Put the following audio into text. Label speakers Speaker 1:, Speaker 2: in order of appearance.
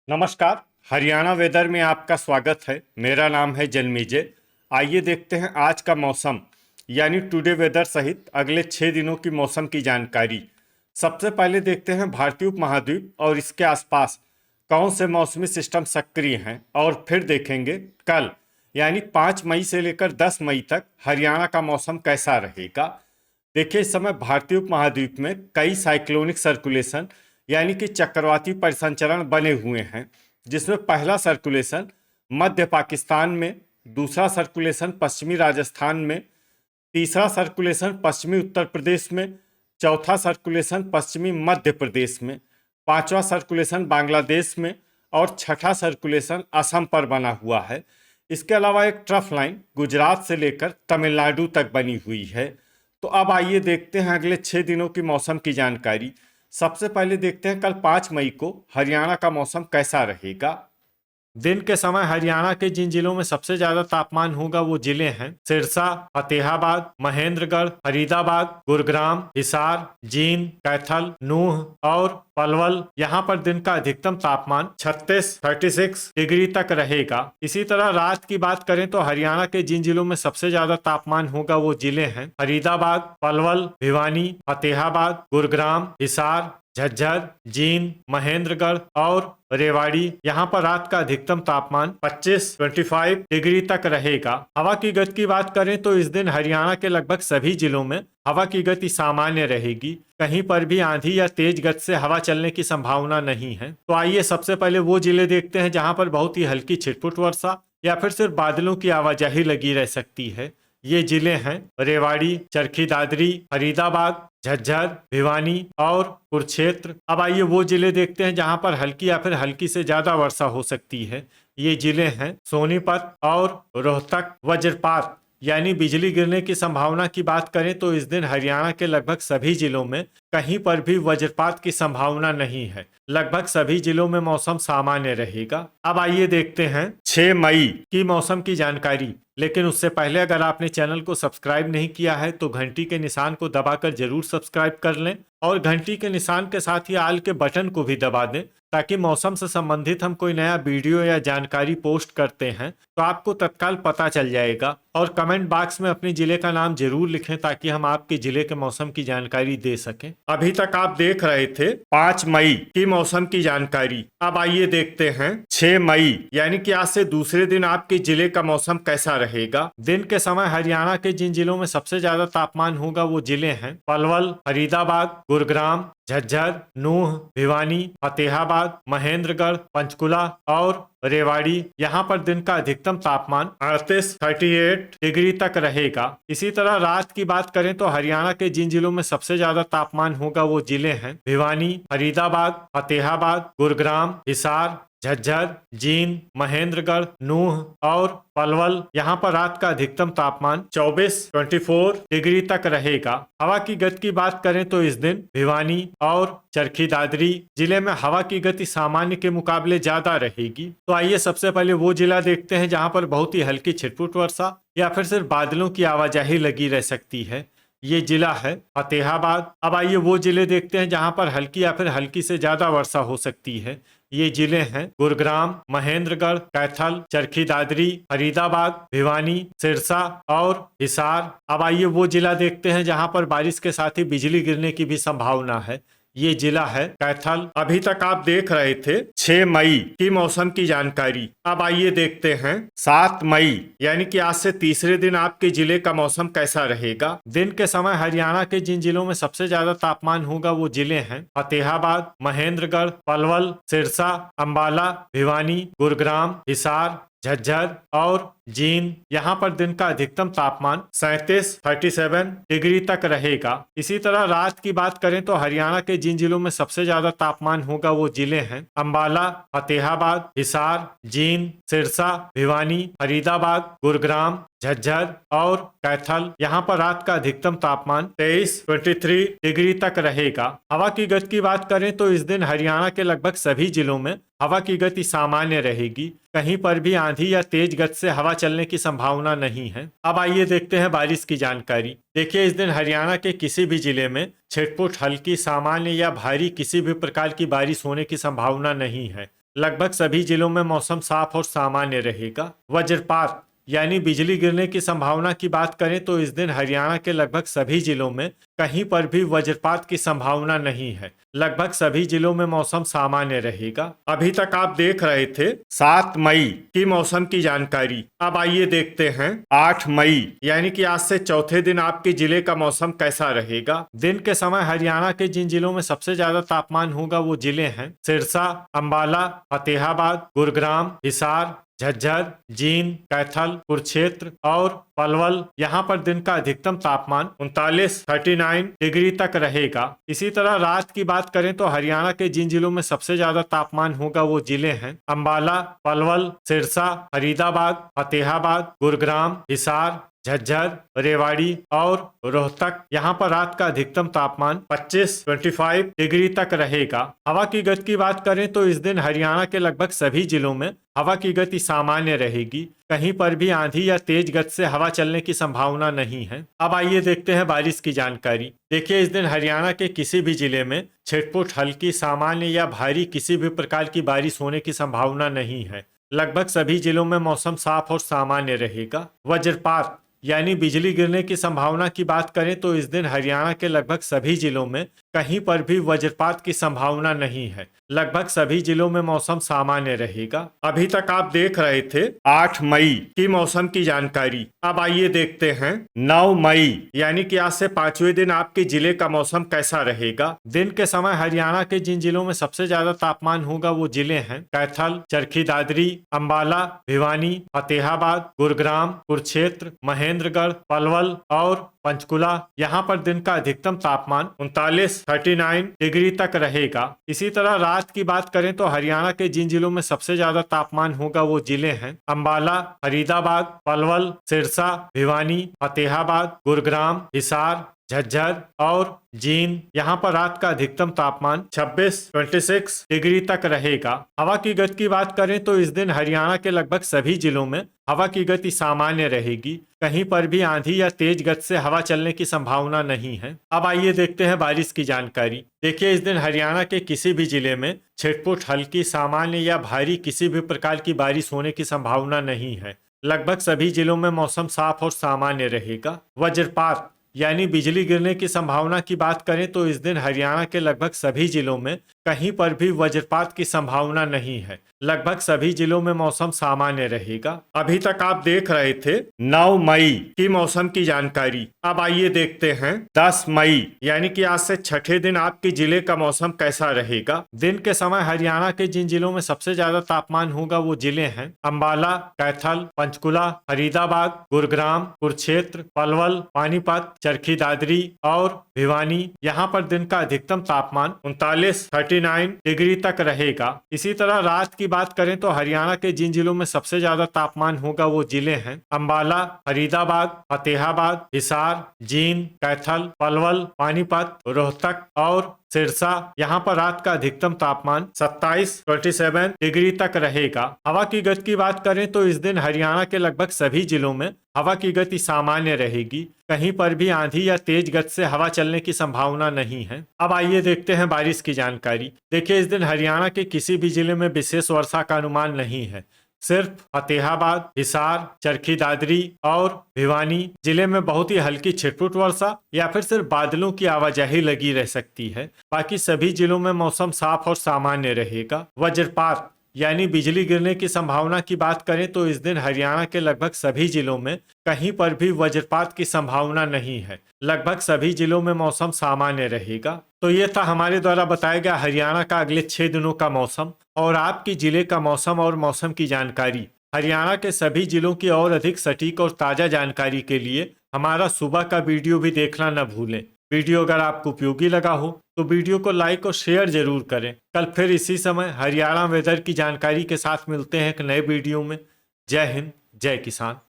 Speaker 1: नमस्कार। हरियाणा वेदर में आपका स्वागत है। मेरा नाम है जन्मेजय। आइए देखते हैं आज का मौसम यानी टुडे वेदर सहित अगले 6 दिनों की मौसम की जानकारी। सबसे पहले देखते हैं भारतीय उपमहाद्वीप और इसके आसपास कौन से मौसमी सिस्टम सक्रिय हैं, और फिर देखेंगे कल यानी 5 मई से लेकर 10 मई तक हरियाणा का मौसम कैसा रहेगा। देखिए, इस समय भारतीय उपमहाद्वीप में कई साइक्लोनिक सर्कुलेशन यानी कि चक्रवाती परिसंचरण बने हुए हैं, जिसमें पहला सर्कुलेशन मध्य पाकिस्तान में, दूसरा सर्कुलेशन पश्चिमी राजस्थान में, तीसरा सर्कुलेशन पश्चिमी उत्तर प्रदेश में, चौथा सर्कुलेशन पश्चिमी मध्य प्रदेश में, पांचवा सर्कुलेशन बांग्लादेश में और छठा सर्कुलेशन असम पर बना हुआ है। इसके अलावा एक ट्रफ लाइन गुजरात से लेकर तमिलनाडु तक बनी हुई है। तो अब आइए देखते हैं अगले 6 दिनों की मौसम की जानकारी। सबसे पहले देखते हैं कल 5 मई को हरियाणा का मौसम कैसा रहेगा। दिन के समय हरियाणा के जिन जिलों में सबसे ज्यादा तापमान होगा वो जिले हैं सिरसा, फतेहाबाद, महेंद्रगढ़, फरीदाबाद, गुरुग्राम, हिसार, जींद, कैथल, नूह और पलवल। यहाँ पर दिन का अधिकतम तापमान 36 डिग्री तक रहेगा। इसी तरह रात की बात करें तो हरियाणा के जिन जिलों में सबसे ज्यादा तापमान होगा वो जिले हैं फरीदाबाद, पलवल, भिवानी, फतेहाबाद, गुरुग्राम, हिसार, झज्जर, जींद, महेंद्रगढ़ और रेवाड़ी। यहाँ पर रात का अधिकतम तापमान 25 डिग्री तक रहेगा। हवा की गति की बात करें तो इस दिन हरियाणा के लगभग सभी जिलों में हवा की गति सामान्य रहेगी। कहीं पर भी आंधी या तेज गति से हवा चलने की संभावना नहीं है। तो आइए सबसे पहले वो जिले देखते हैं जहां पर बहुत ही हल्की छिटपुट वर्षा या फिर सिर्फ बादलों की आवाजाही लगी रह सकती है। ये जिले हैं रेवाड़ी, चरखी दादरी, फरीदाबाद, झज्जर, भिवानी और कुरुक्षेत्र। अब आइए वो जिले देखते हैं जहां पर हल्की या फिर हल्की से ज्यादा वर्षा हो सकती है। ये जिले हैं सोनीपत और रोहतक। वज्रपात यानी बिजली गिरने की संभावना की बात करें तो इस दिन हरियाणा के लगभग सभी जिलों में कहीं पर भी वज्रपात की संभावना नहीं है। लगभग सभी जिलों में मौसम सामान्य रहेगा। अब आइए देखते हैं 6 मई की मौसम की जानकारी। लेकिन उससे पहले अगर आपने चैनल को सब्सक्राइब नहीं किया है तो घंटी के निशान को दबाकर जरूर सब्सक्राइब कर लें और घंटी के निशान के साथ ही आल के बटन को भी दबा दें, ताकि मौसम से संबंधित हम कोई नया वीडियो या जानकारी पोस्ट करते हैं तो आपको तत्काल पता चल जाएगा। और कमेंट बॉक्स में अपने जिले का नाम जरूर लिखें ताकि हम आपके जिले के मौसम की जानकारी दे सकें। अभी तक आप देख रहे थे 5 मई की मौसम की जानकारी। अब आइए देखते हैं 6 मई यानी कि आज से दूसरे दिन आपके जिले का मौसम कैसा रहेगा। दिन के समय हरियाणा के जिन जिलों में सबसे ज्यादा तापमान होगा वो जिले हैं पलवल, फरीदाबाद, गुरुग्राम, झज्जर, नूह, भिवानी, फतेहाबाद, महेंद्रगढ़, पंचकुला और रेवाड़ी। यहाँ पर दिन का अधिकतम तापमान 38 डिग्री तक रहेगा। इसी तरह रात की बात करें तो हरियाणा के जिन जिलों में सबसे ज्यादा तापमान होगा वो जिले हैं भिवानी, फरीदाबाद, फतेहाबाद, गुरुग्राम, हिसार, झज्जर, जींद, महेंद्रगढ़, नूह और पलवल। यहाँ पर रात का अधिकतम तापमान 24 डिग्री तक रहेगा। हवा की गति की बात करें तो इस दिन भिवानी और चरखी दादरी जिले में हवा की गति सामान्य के मुकाबले ज्यादा रहेगी। तो आइए सबसे पहले वो जिला देखते हैं जहाँ पर बहुत ही हल्की छिटपुट वर्षा या फिर सिर्फ बादलों की आवाजाही लगी रह सकती है। ये जिला है फतेहाबाद। अब आइए वो जिले देखते हैं जहाँ पर हल्की या फिर हल्की से ज्यादा वर्षा हो सकती है। ये जिले हैं गुरुग्राम, महेंद्रगढ़, कैथल, चरखी दादरी, फरीदाबाद, भिवानी, सिरसा और हिसार। अब आइए वो जिला देखते हैं जहां पर बारिश के साथ ही बिजली गिरने की भी संभावना है। ये जिला है कैथल। अभी तक आप देख रहे थे 6 मई की मौसम की जानकारी। अब आइए देखते हैं 7 मई यानी कि आज से तीसरे दिन आपके जिले का मौसम कैसा रहेगा। दिन के समय हरियाणा के जिन जिलों में सबसे ज्यादा तापमान होगा वो जिले हैं फतेहाबाद, महेंद्रगढ़, पलवल, सिरसा, अंबाला, भिवानी, गुरुग्राम, हिसार, झज्जर और जींद। यहाँ पर दिन का अधिकतम तापमान 37 डिग्री तक रहेगा। इसी तरह रात की बात करें तो हरियाणा के जिन जिलों में सबसे ज्यादा तापमान होगा वो जिले हैं अंबाला, फतेहाबाद, हिसार, जींद, सिरसा, भिवानी, फरीदाबाद, गुरुग्राम, झज्जर और कैथल। यहाँ पर रात का अधिकतम तापमान 23 डिग्री तक रहेगा। हवा की गति की बात करें तो इस दिन हरियाणा के लगभग सभी जिलों में हवा की गति सामान्य रहेगी। कहीं पर भी आंधी या तेज गति से हवा चलने की संभावना नहीं है। अब आइए देखते हैं बारिश की जानकारी। देखिए, इस दिन हरियाणा के किसी भी जिले में छिटपुट, हल्की, सामान्य या भारी किसी भी प्रकार की बारिश होने की संभावना नहीं है। लगभग सभी जिलों में मौसम साफ और सामान्य रहेगा। वज्रपात यानी बिजली गिरने की संभावना की बात करें तो इस दिन हरियाणा के लगभग सभी जिलों में कहीं पर भी वज्रपात की संभावना नहीं है। लगभग सभी जिलों में मौसम सामान्य रहेगा। अभी तक आप देख रहे थे 7 मई की मौसम की जानकारी। अब आइए देखते हैं 8 मई यानी कि आज से चौथे दिन आपके जिले का मौसम कैसा रहेगा। दिन के समय हरियाणा के जिन जिलों में सबसे ज्यादा तापमान होगा वो जिले हैं सिरसा, अंबाला, फतेहाबाद, गुरुग्राम, हिसार, झज्जर, जींद, कैथल, कुरुक्षेत्र और पलवल। यहाँ पर दिन का अधिकतम तापमान 39 डिग्री तक रहेगा। इसी तरह रात की बात करें तो हरियाणा के जिन जिलों में सबसे ज्यादा तापमान होगा वो जिले हैं अंबाला, पलवल, सिरसा, फरीदाबाद, फतेहाबाद, गुरुग्राम, हिसार, झज्जर, रेवाड़ी और रोहतक। यहाँ पर रात का अधिकतम तापमान 25 डिग्री तक रहेगा। हवा की गति की बात करें तो इस दिन हरियाणा के लगभग सभी जिलों में हवा की गति सामान्य रहेगी। कहीं पर भी आंधी या तेज गति से हवा चलने की संभावना नहीं है। अब आइए देखते हैं बारिश की जानकारी। देखिए, इस दिन हरियाणा के किसी भी जिले में छिटपुट, हल्की, सामान्य या भारी किसी भी प्रकार की बारिश होने की संभावना नहीं है। लगभग सभी जिलों में मौसम साफ और सामान्य रहेगा। वज्रपात यानी बिजली गिरने की संभावना की बात करें तो इस दिन हरियाणा के लगभग सभी जिलों में कहीं पर भी वज्रपात की संभावना नहीं है। लगभग सभी जिलों में मौसम सामान्य रहेगा। अभी तक आप देख रहे थे 8 मई की मौसम की जानकारी। अब आइए देखते हैं 9 मई यानी कि आज से 5वें दिन आपके जिले का मौसम कैसा रहेगा। दिन के समय हरियाणा के जिन जिलों में सबसे ज्यादा तापमान होगा वो जिले हैं कैथल, चरखी दादरी, अंबाला, भिवानी, फतेहाबाद, गुरुग्राम, कुरुक्षेत्र, महेंद्रगढ़, पलवल और पंचकुला। यहाँ पर दिन का अधिकतम तापमान 39 डिग्री तक रहेगा। इसी तरह रात की बात करें तो हरियाणा के जिन जिलों में सबसे ज्यादा तापमान होगा वो जिले हैं अंबाला, फरीदाबाद, पलवल, सिरसा, भिवानी, फतेहाबाद, गुरुग्राम, हिसार, झज्जर और जींद। यहाँ पर रात का अधिकतम तापमान 26 डिग्री तक रहेगा। हवा की गति की बात करें तो इस दिन हरियाणा के लगभग सभी जिलों में हवा की गति सामान्य रहेगी। कहीं पर भी आंधी या तेज गति से हवा चलने की संभावना नहीं है। अब आइए देखते हैं बारिश की जानकारी। देखिए, इस दिन हरियाणा के किसी भी जिले में छिटपुट, हल्की, सामान्य या भारी किसी भी प्रकार की बारिश होने की संभावना नहीं है। लगभग सभी जिलों में मौसम साफ और सामान्य रहेगा। वज्रपात यानी बिजली गिरने की संभावना की बात करें तो इस दिन हरियाणा के लगभग सभी जिलों में कहीं पर भी वज्रपात की संभावना नहीं है। लगभग सभी जिलों में मौसम सामान्य रहेगा। अभी तक आप देख रहे थे 9 मई की मौसम की जानकारी। अब आइए देखते हैं 10 मई यानी कि आज से छठे दिन आपके जिले का मौसम कैसा रहेगा। दिन के समय हरियाणा के जिन जिलों में सबसे ज्यादा तापमान होगा वो जिले हैं अंबाला, कैथल, पंचकुला, फरीदाबाद, गुरुग्राम, कुरुक्षेत्र, पलवल, पानीपत, चरखी दादरी और भिवानी। यहाँ पर दिन का अधिकतम तापमान 39 डिग्री तक रहेगा। इसी तरह रात की बात करें तो हरियाणा के जिन जिलों में सबसे ज्यादा तापमान होगा वो जिले हैं अंबाला, फरीदाबाद, फतेहाबाद, हिसार, जींद, कैथल, पलवल, पानीपत, रोहतक और सिरसा। यहाँ पर रात का अधिकतम तापमान 27 डिग्री तक रहेगा। हवा की गति की बात करें तो इस दिन हरियाणा के लगभग सभी जिलों में हवा की गति सामान्य रहेगी। कहीं पर भी आंधी या तेज गति से हवा चलने की संभावना नहीं है। अब आइए देखते हैं बारिश की जानकारी। देखिए, इस दिन हरियाणा के किसी भी जिले में विशेष वर्षा का अनुमान नहीं है। सिर्फ फतेहाबाद, हिसार, चरखी दादरी और भिवानी जिले में बहुत ही हल्की छिटपुट वर्षा या फिर सिर्फ बादलों की आवाजाही लगी रह सकती है। बाकी सभी जिलों में मौसम साफ और सामान्य रहेगा। वज्रपात यानी बिजली गिरने की संभावना की बात करें तो इस दिन हरियाणा के लगभग सभी जिलों में कहीं पर भी वज्रपात की संभावना नहीं है। लगभग सभी जिलों में मौसम सामान्य रहेगा। तो ये था हमारे द्वारा बताया गया हरियाणा का अगले 6 दिनों का मौसम और आपके जिले का मौसम और मौसम की जानकारी। हरियाणा के सभी जिलों की और अधिक सटीक और ताजा जानकारी के लिए हमारा सुबह का वीडियो भी देखना न भूलें। वीडियो अगर आपको उपयोगी लगा हो तो वीडियो को लाइक और शेयर जरूर करें। कल फिर इसी समय हरियाणा वेदर की जानकारी के साथ मिलते हैं एक नए वीडियो में। जय हिंद, जय किसान।